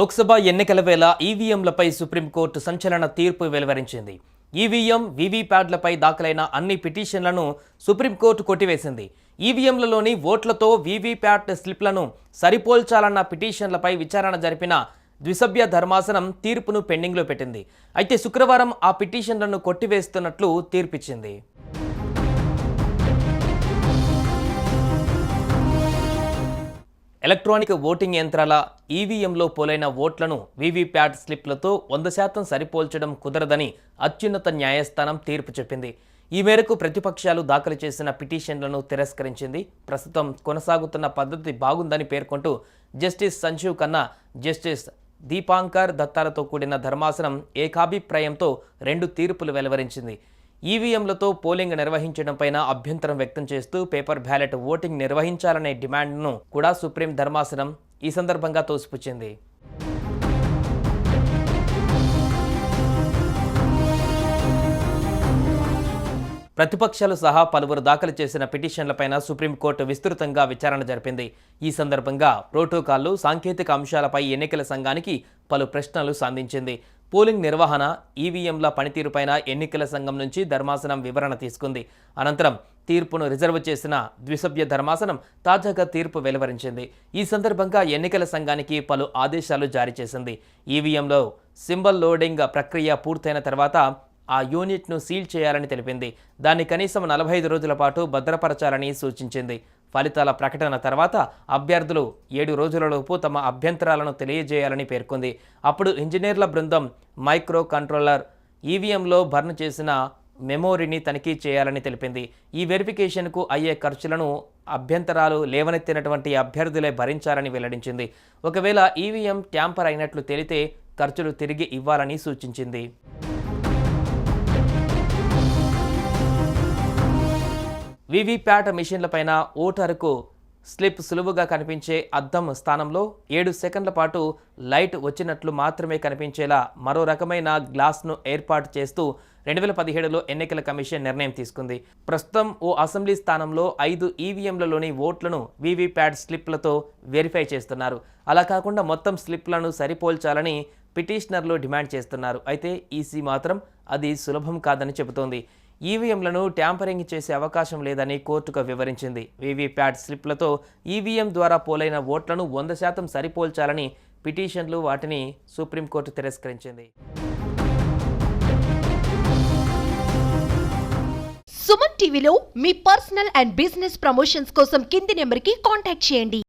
లోక్సభ ఎన్నికల వేళ ఈవీఎంలపై సుప్రీంకోర్టు సంచలన తీర్పు వెలువరించింది. ఈవీఎం, వీవీప్యాట్లపై దాఖలైన అన్ని పిటిషన్లను సుప్రీంకోర్టు కొట్టివేసింది. ఈవీఎంలలోని ఓట్లతో వీవీప్యాట్ స్లిప్లను సరిపోల్చాలన్న పిటిషన్లపై విచారణ జరిపిన ద్విసభ్య ధర్మాసనం తీర్పును పెండింగ్లో పెట్టింది. అయితే శుక్రవారం ఆ పిటిషన్లను కొట్టివేస్తున్నట్లు తీర్పిచ్చింది. ఎలక్ట్రానిక్ ఓటింగ్ యంత్రాల ఈవీఎంలో పోలైన ఓట్లను వీవీప్యాట్ స్లిప్లతో 100% సరిపోల్చడం కుదరదని అత్యున్నత న్యాయస్థానం తీర్పు చెప్పింది. ఈ మేరకు ప్రతిపక్షాలు దాఖలు చేసిన పిటిషన్లను తిరస్కరించింది. ప్రస్తుతం కొనసాగుతున్న పద్ధతి బాగుందని పేర్కొంటూ జస్టిస్ సంజీవ్ ఖన్నా, జస్టిస్ దీపాంకర్ దత్తాలతో కూడిన ధర్మాసనం ఏకాభిప్రాయంతో 2 తీర్పులు వెలువరించింది. ఈవీఎంలతో పోలింగ్ నిర్వహించడంపై అభ్యంతరం వ్యక్తం చేస్తూ పేపర్ బ్యాలెట్ ఓటింగ్ నిర్వహించాలనే డిమాండ్ను కూడా సుప్రీం ధర్మాసనం ఈ సందర్భంగా తోసిపుచ్చింది. ప్రతిపక్షాలు సహా పలువురు దాఖలు చేసిన పిటిషన్లపైన సుప్రీంకోర్టు విస్తృతంగా విచారణ జరిపింది. ఈ సందర్భంగా ప్రోటోకాల్లు, సాంకేతిక అంశాలపై ఎన్నికల సంఘానికి పలు ప్రశ్నలు సంధించింది. పోలింగ్ నిర్వహణ, ఈవీఎంల పనితీరుపైన ఎన్నికల సంఘం నుంచి ధర్మాసనం వివరణ తీసుకుంది. అనంతరం తీర్పును రిజర్వ్ చేసిన ద్విసభ్య ధర్మాసనం తాజాగా తీర్పు వెలువరించింది. ఈ సందర్భంగా ఎన్నికల సంఘానికి పలు ఆదేశాలు జారీ చేసింది. ఈవీఎంలో సింబల్ లోడింగ్ ప్రక్రియ పూర్తయిన తర్వాత ఆ యూనిట్ను సీల్ చేయాలని తెలిపింది. దాన్ని కనీసం 45 రోజుల పాటు భద్రపరచాలని సూచించింది. ఫలితాల ప్రకటన తర్వాత అభ్యర్థులు 7 రోజులలోపు తమ అభ్యంతరాలను తెలియజేయాలని పేర్కొంది. అప్పుడు ఇంజనీర్ల బృందం మైక్రో కంట్రోలర్ ఈవీఎంలో బర్న్ చేసిన మెమోరీని తనిఖీ చేయాలని తెలిపింది. ఈ వెరిఫికేషన్కు అయ్యే ఖర్చులను అభ్యంతరాలు లేవనెత్తినటువంటి అభ్యర్థులే భరించాలని వెల్లడించింది. ఒకవేళ ఈవీఎం ట్యాంపర్ అయినట్లు తేలితే ఖర్చులు తిరిగి ఇవ్వాలని సూచించింది. వీవీప్యాట్ మిషన్లపైన ఓటరుకు స్లిప్ సులువుగా కనిపించే అద్దం స్థానంలో 7 సెకండ్ల పాటు లైట్ వచ్చినట్లు మాత్రమే కనిపించేలా మరో రకమైన గ్లాస్ను ఏర్పాటు చేస్తూ 2017లో ఎన్నికల కమిషన్ నిర్ణయం తీసుకుంది. ప్రస్తుతం ఓ అసెంబ్లీ స్థానంలో 5 ఈవీఎంలలోని ఓట్లను వీవీప్యాట్ స్లిప్లతో వెరిఫై చేస్తున్నారు. అలా కాకుండా మొత్తం స్లిప్లను సరిపోల్చాలని పిటిషనర్లు డిమాండ్ చేస్తున్నారు. అయితే ఈసీ మాత్రం అది సులభం కాదని చెబుతోంది. ఈవీఎంలను ట్యాంపరింగ్ చేసే అవకాశం లేదని కోర్టుకు వివరించింది. వీవీప్యాట్ స్లిప్లతో ఈవీఎం ద్వారా పోలైన ఓట్లను 100% సరిపోల్చాలని పిటిషన్లు వాటిని సుప్రీంకోర్టు తిరస్కరించింది. సుమన్ టీవీలో మీ పర్సనల్ అండ్ బిజినెస్ ప్రమోషన్స్ కోసం కింది నెంబర్కి కాంటాక్ట్ చేయండి.